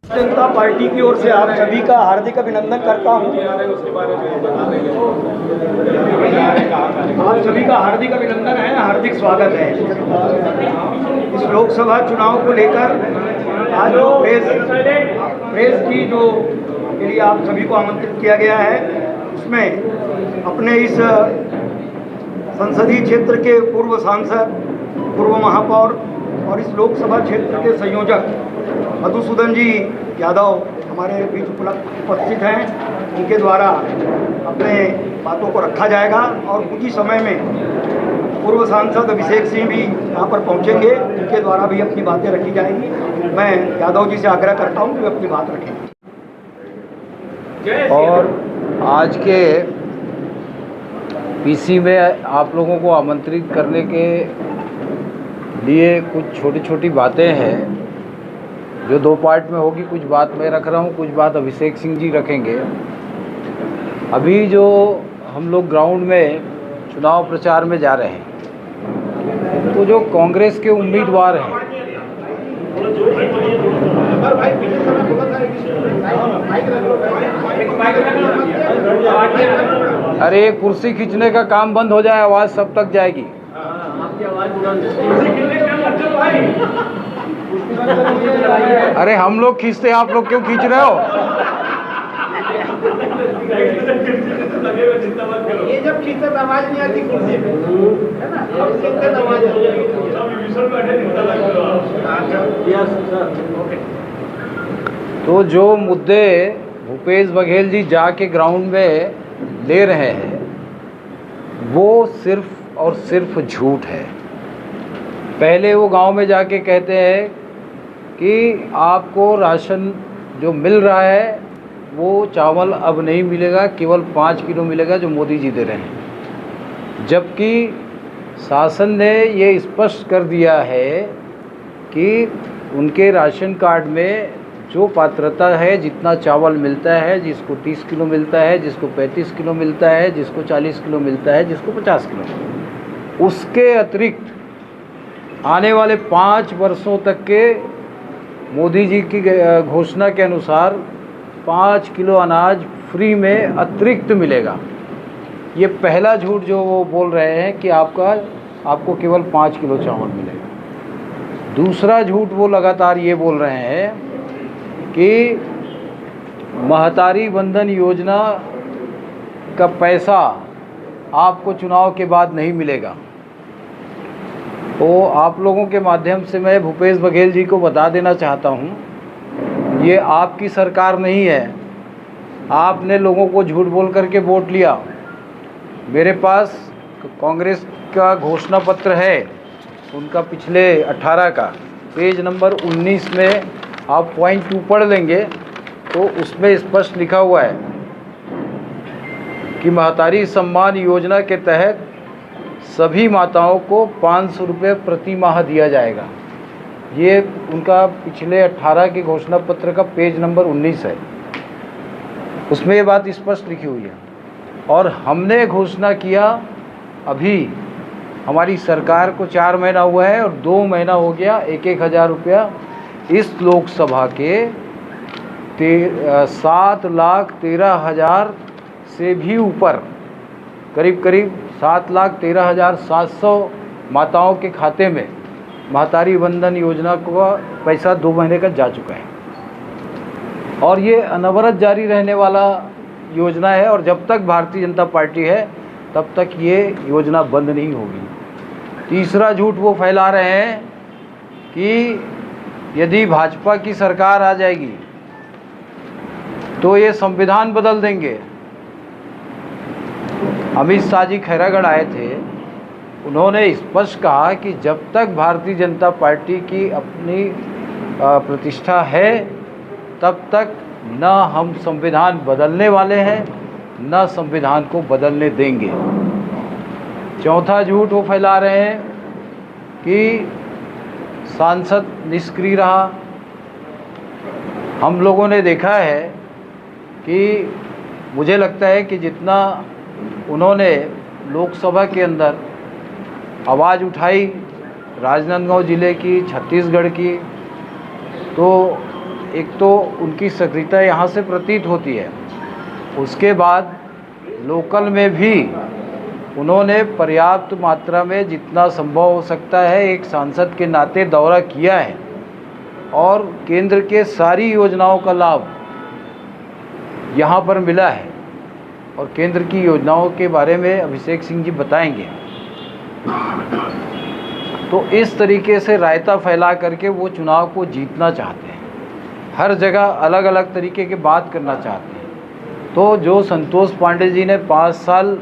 जनता party की ओर से आप सभी का हार्दिक अभिनंदन करता हूं। आप सभी का हार्दिक अभिनंदन है, हार्दिक स्वागत है। इस लोकसभा चुनाव को लेकर आज जो प्रेस की जो के लिए आप सभी को आमंत्रित किया गया है, उसमें अपने इस संसदीय क्षेत्र के पूर्व सांसद, पूर्व महापौर और इस लोकसभा क्षेत्र के संयोजक मधुसूदन जी यादव हमारे बीच उपस्थित हैं। उनके द्वारा अपने बातों को रखा जाएगा और कुछ ही समय में पूर्व सांसद अभिषेक सिंह भी यहाँ पर पहुँचेंगे, उनके द्वारा भी अपनी बातें रखी जाएंगी। मैं यादव जी से आग्रह करता हूँ कि अपनी बात रखें। और आज के पीसी में आप लोगों को आमंत्रित करने के लिए कुछ छोटी छोटी बातें हैं जो दो पार्ट में होगी। कुछ बात मैं रख रहा हूँ, कुछ बात अभिषेक सिंह जी रखेंगे। अभी जो हम लोग ग्राउंड में चुनाव प्रचार में जा रहे हैं, तो जो कांग्रेस के उम्मीदवार हैं, अरे कुर्सी खींचने का काम बंद हो जाए, आवाज़ सब तक जाएगी। अरे हम लोग खींचते, आप लोग क्यों खींच रहे हो? ये जब खींचते तो आवाज नहीं आती कुर्सी में, है ना? अब खींचते तो आवाज आती। तो जो मुद्दे भूपेश बघेल जी जाके ग्राउंड में ले रहे हैं, वो सिर्फ और सिर्फ झूठ है। पहले वो गांव में जाके कहते हैं कि आपको राशन जो मिल रहा है वो चावल अब नहीं मिलेगा, केवल 5 किलो मिलेगा जो मोदी जी दे रहे हैं। जबकि शासन ने ये स्पष्ट कर दिया है कि उनके राशन कार्ड में जो पात्रता है, जितना चावल मिलता है, जिसको 30 किलो मिलता है, जिसको 35 किलो मिलता है, जिसको 40 किलो मिलता है, जिसको 50 किलो, उसके अतिरिक्त आने वाले 5 वर्षों तक के मोदी जी की घोषणा के अनुसार 5 किलो अनाज फ्री में अतिरिक्त मिलेगा। ये पहला झूठ जो वो बोल रहे हैं कि आपको केवल 5 किलो चावल मिलेगा। दूसरा झूठ वो लगातार ये बोल रहे हैं कि महतारी वंदन योजना का पैसा आपको चुनाव के बाद नहीं मिलेगा। तो आप लोगों के माध्यम से मैं भूपेश बघेल जी को बता देना चाहता हूँ, ये आपकी सरकार नहीं है। आपने लोगों को झूठ बोल करके वोट लिया। मेरे पास कांग्रेस का घोषणा पत्र है, उनका पिछले 18 का पेज नंबर 19 में आप पॉइंट 2 पढ़ लेंगे तो उसमें स्पष्ट लिखा हुआ है कि महतारी सम्मान योजना के तहत सभी माताओं को 500 रुपये प्रति माह दिया जाएगा। ये उनका पिछले 18 के घोषणा पत्र का पेज नंबर 19 है, उसमें ये बात स्पष्ट लिखी हुई है। और हमने घोषणा किया, अभी हमारी सरकार को 4 महीना हुआ है और 2 महीना हो गया, 1,000 रुपया इस लोकसभा के 7,13,000 से भी ऊपर, करीब करीब 7,13,700 माताओं के खाते में महतारी वंदन योजना का पैसा 2 महीने का जा चुका है। और ये अनवरत जारी रहने वाला योजना है, और जब तक भारतीय जनता पार्टी है तब तक ये योजना बंद नहीं होगी। तीसरा झूठ वो फैला रहे हैं कि यदि भाजपा की सरकार आ जाएगी तो ये संविधान बदल देंगे। अमित शाह जी खैरागढ़ आए थे, उन्होंने स्पष्ट कहा कि जब तक भारतीय जनता पार्टी की अपनी प्रतिष्ठा है तब तक न हम संविधान बदलने वाले हैं, न संविधान को बदलने देंगे। चौथा झूठ वो फैला रहे हैं कि सांसद निष्क्रिय रहा। हम लोगों ने देखा है कि मुझे लगता है कि जितना उन्होंने लोकसभा के अंदर आवाज़ उठाई राजनांदगांव ज़िले की, छत्तीसगढ़ की, तो एक तो उनकी सक्रियता यहाँ से प्रतीत होती है, उसके बाद लोकल में भी उन्होंने पर्याप्त मात्रा में जितना संभव हो सकता है एक सांसद के नाते दौरा किया है और केंद्र के सारी योजनाओं का लाभ यहाँ पर मिला है और केंद्र की योजनाओं के बारे में अभिषेक सिंह जी बताएंगे। तो इस तरीके से रायता फैला करके वो चुनाव को जीतना चाहते हैं, हर जगह अलग अलग तरीके की बात करना चाहते हैं। तो जो संतोष पांडे जी ने 5 साल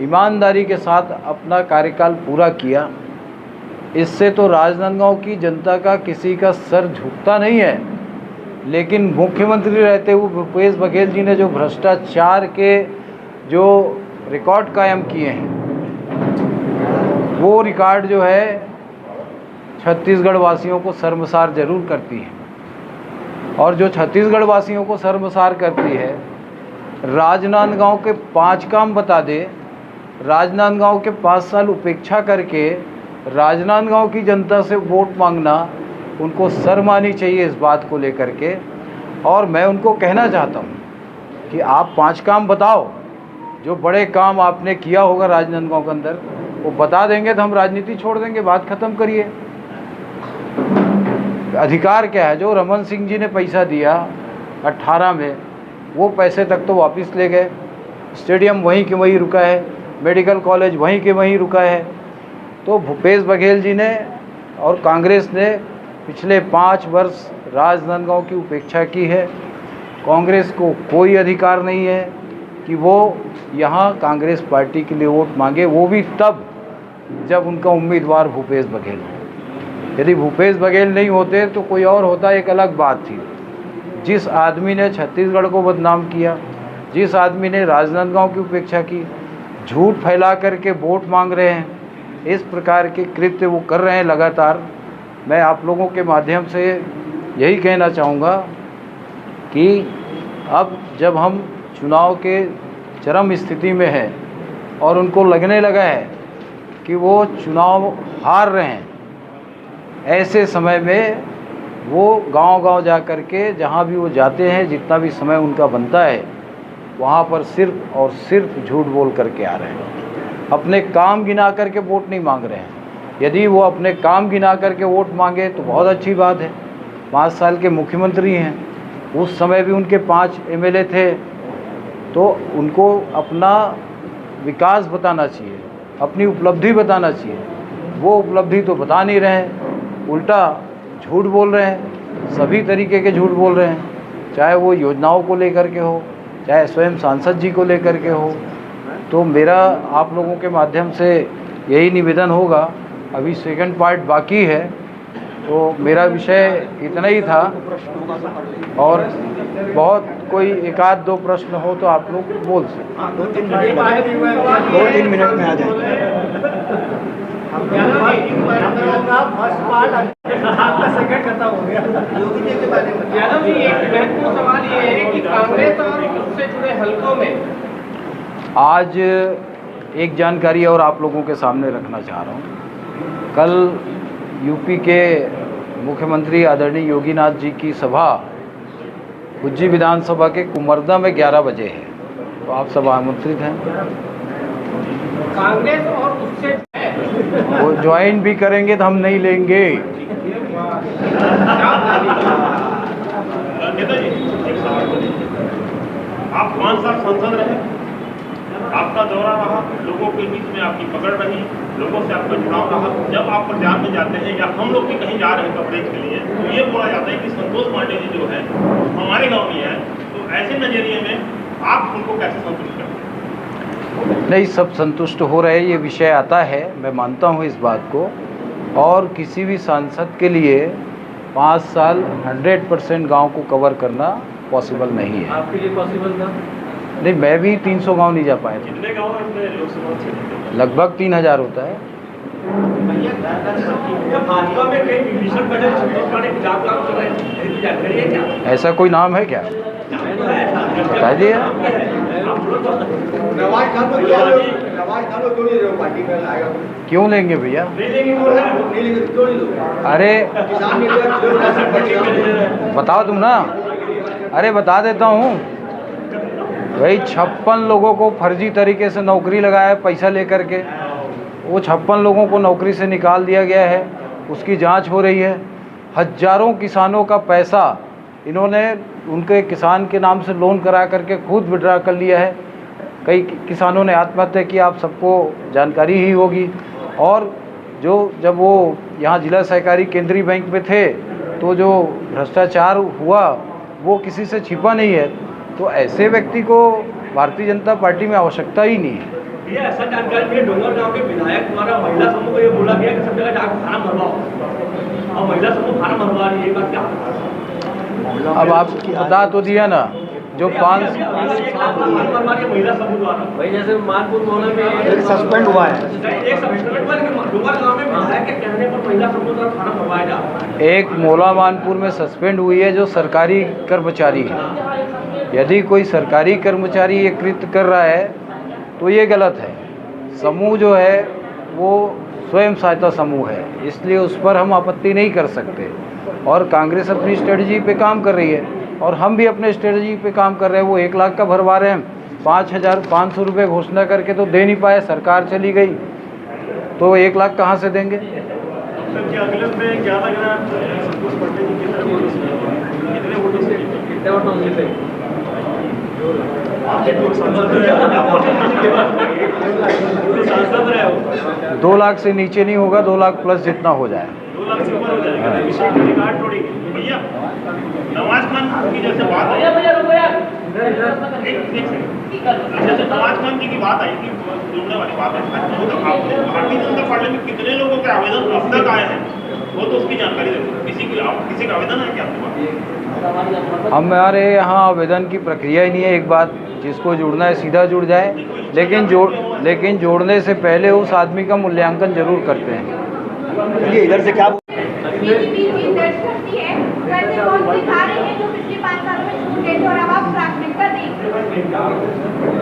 ईमानदारी के साथ अपना कार्यकाल पूरा किया, इससे तो राजनांदगांव की जनता का किसी का सर झुकता नहीं है। लेकिन मुख्यमंत्री रहते हुए भूपेश बघेल जी ने जो भ्रष्टाचार के जो रिकॉर्ड कायम किए हैं, वो रिकॉर्ड जो है छत्तीसगढ़ वासियों को शर्मसार जरूर करती है। और जो छत्तीसगढ़ वासियों को शर्मसार करती है, राजनांदगांव के 5 काम बता दे, राजनांदगांव के 5 साल उपेक्षा करके राजनांदगांव की जनता से वोट मांगना, उनको शर्म आनी चाहिए इस बात को लेकर के। और मैं उनको कहना चाहता हूँ कि आप 5 काम बताओ, जो बड़े काम आपने किया होगा राजनांदगांव के अंदर, वो बता देंगे तो हम राजनीति छोड़ देंगे, बात ख़त्म करिए। अधिकार क्या है? जो रमन सिंह जी ने पैसा दिया 18 में, वो पैसे तक तो वापस ले गए। स्टेडियम वहीं के वहीं रुका है, मेडिकल कॉलेज वहीं के वहीं रुका है। तो भूपेश बघेल जी ने और कांग्रेस ने पिछले 5 वर्ष राजनांदगांव की उपेक्षा की है। कांग्रेस को कोई अधिकार नहीं है कि वो यहाँ कांग्रेस पार्टी के लिए वोट मांगे, वो भी तब जब उनका उम्मीदवार भूपेश बघेल हो। यदि भूपेश बघेल नहीं होते तो कोई और होता, एक अलग बात थी। जिस आदमी ने छत्तीसगढ़ को बदनाम किया, जिस आदमी ने राजनांदगांव की उपेक्षा की, झूठ फैला करके वोट मांग रहे हैं, इस प्रकार के कृत्य वो कर रहे हैं लगातार। मैं आप लोगों के माध्यम से यही कहना चाहूँगा कि अब जब हम चुनाव के चरम स्थिति में हैं और उनको लगने लगा है कि वो चुनाव हार रहे हैं, ऐसे समय में वो गांव-गांव जा कर के जहाँ भी वो जाते हैं, जितना भी समय उनका बनता है, वहाँ पर सिर्फ और सिर्फ झूठ बोल करके आ रहे हैं। अपने काम गिना करके वोट नहीं मांग रहे हैं। यदि वो अपने काम गिना करके वोट मांगे तो बहुत अच्छी बात है। 5 साल के मुख्यमंत्री हैं, उस समय भी उनके 5 एमएलए थे, तो उनको अपना विकास बताना चाहिए, अपनी उपलब्धि बताना चाहिए। वो उपलब्धि तो बता नहीं रहे हैं, उल्टा झूठ बोल रहे हैं, सभी तरीके के झूठ बोल रहे हैं, चाहे वो योजनाओं को लेकर के हो, चाहे स्वयं सांसद जी को लेकर के हो। तो मेरा आप लोगों के माध्यम से यही निवेदन होगा, अभी सेकंड पार्ट बाकी है, तो मेरा विषय इतना ही था। और बहुत कोई 1-2 प्रश्न हो तो आप लोग बोल सकते। 2-3 मिनट में आ जाएंगे। यादव जी, एक महत्वपूर्ण सवाल ये है कि कांग्रेस और उससे जुड़े हलकों में आज एक जानकारी और आप लोगों के सामने रखना चाह रहा हूँ। कल यूपी के मुख्यमंत्री आदरणीय योगीनाथ जी की सभा हुज्जी विधानसभा के कुमरदा में 11 बजे है, तो आप सब आमंत्रित हैं। कांग्रेस और उससे वो ज्वाइन भी करेंगे तो हम नहीं लेंगे। आप 5 साल सांसद रहे, आपका दौरा रहा, लोगों के बीच में आपकी पकड़ रही, लोगों से आपका जुड़ाव रहा। जब आप प्रचार में जाते हैं या हम लोग भी कहीं जा रहे हैं कवरेज के लिए, तो ये बोला जाता है कि संतोष पांडे जी जो है हमारे गांव में है। तो ऐसे नजरिए में आप उनको कैसे संतुष्ट करते हैं? नहीं, सब संतुष्ट हो रहे, ये विषय आता है, मैं मानता हूँ इस बात को। और किसी भी सांसद के लिए 5 साल 100% गाँव को कवर करना पॉसिबल नहीं है। आपके लिए पॉसिबल था? नहीं, मैं भी 300 गांव नहीं जा पाया था। कितने गाँव में लोकसभा क्षेत्र? लगभग 3000 होता है। भाजपा में कई विभीषण पटेल संतोष पांडे के खिलाफ काम कर रहे हैं, जानकारी है क्या? ऐसा कोई नाम है क्या? बता दिया। नवाज खान को क्यों नहीं रहे हो पार्टी में लाएगा? क्यों लेंगे भैया? नहीं लेंगे तो क्यों नहीं लोगे? अरे किसान ने बताओ तुम ना। अरे बता देता हूँ भाई, 56 लोगों को फर्जी तरीके से नौकरी लगाया पैसा लेकर के। वो 56 लोगों को नौकरी से निकाल दिया गया है, उसकी जांच हो रही है। हजारों किसानों का पैसा इन्होंने उनके किसान के नाम से लोन करा करके खुद विड्रा कर लिया है। कई किसानों ने आत्महत्या की, आप सबको जानकारी ही होगी। और जब वो यहाँ जिला सहकारी केंद्रीय बैंक में थे तो जो भ्रष्टाचार हुआ वो किसी से छिपा नहीं है। तो ऐसे व्यक्ति को भारतीय जनता पार्टी में आवश्यकता ही नहीं है। ये ऐसा जानकारी है, डोंगरगांव के विधायक द्वारा महिला समूह को ये बोला गया कि सब जगह जाकर फार्म भरवाओ, और महिला समूह फार्म भरवा रही है। ये बात क्या? अब आप बता तो दिया ना, जो 5 महिला समूह द्वारा भाई, जैसे मानपुर मोहल्ले में एक सस्पेंड हुआ है। एक सस्पेंड हुआ है कि डोंगरगांव में विधायक के कहने पर महिला समूह द्वारा फार्म भरवाया जा रहा है। एक मोला मानपुर में सस्पेंड हुई है जो सरकारी कर्मचारी है। यदि कोई सरकारी कर्मचारी ये कृत्य कर रहा है तो ये गलत है। समूह जो है वो स्वयं सहायता समूह है, इसलिए उस पर हम आपत्ति नहीं कर सकते। और कांग्रेस अपनी स्ट्रेटजी पे काम कर रही है और हम भी अपने स्ट्रेटजी पे काम कर रहे हैं। वो 1 लाख का भरवा रहे हैं, 5,500 रुपये घोषणा करके तो दे नहीं पाए, सरकार चली गई, तो 1 लाख कहाँ से देंगे? दो लाख से नीचे नहीं होगा, 2 लाख प्लस जितना हो जाए। 2 लाख से ऊपर हो जाएगा। रिकॉर्ड तोड़ेंगे भैया। नवाज खान की जैसे बात आई, जैसे नवाज खान जी की बात आई थी, जुड़ने वाली बात है, तो आपने भारतीय जनता पार्टी में कितने लोगों के आवेदन अब तक आए हैं वो तो उसकी जानकारी देते। किसी का आवेदन है क्या आपके पास? हमारे यहाँ आवेदन की प्रक्रिया ही नहीं है। एक बात, जिसको जुड़ना है सीधा जुड़ जाए, लेकिन जोड़ने से पहले उस आदमी का मूल्यांकन जरूर करते हैं। चलिए इधर से क्या बीजेपी दर्ज करती है, कर्ज कौन दिखा रहे हैं जो पिछले 5 सालों में छूट गए थे और अब आप प्राथमिकता देंगे।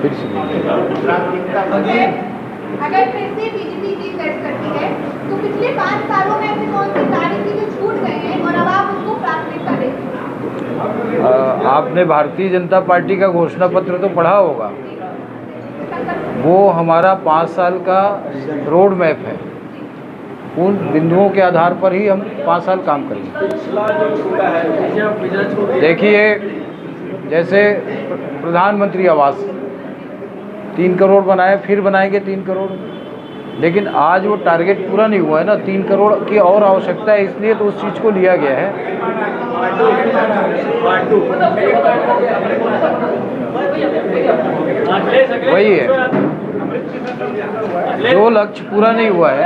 फिर से अगर फिर से बीजेपी जीत दर्ज करती है तो पिछले 5 सालों में ऐसी कौन सी कार्य थी जो छूट गए हैं और अब आप उसको प्राथमिकता देंगे। आपने भारतीय जनता पार्टी का घोषणा पत्र तो पढ़ा होगा। वो हमारा 5 साल का रोड मैप है। उन बिंदुओं के आधार पर ही हम 5 साल काम करेंगे। देखिए, जैसे प्रधानमंत्री आवास 3 करोड़ बनाए, फिर बनाएंगे 3 करोड़, लेकिन आज वो टारगेट पूरा नहीं हुआ है ना। 3 करोड़ की और आवश्यकता है, इसलिए तो उस चीज़ को लिया गया है। वही है, जो लक्ष्य पूरा नहीं हुआ है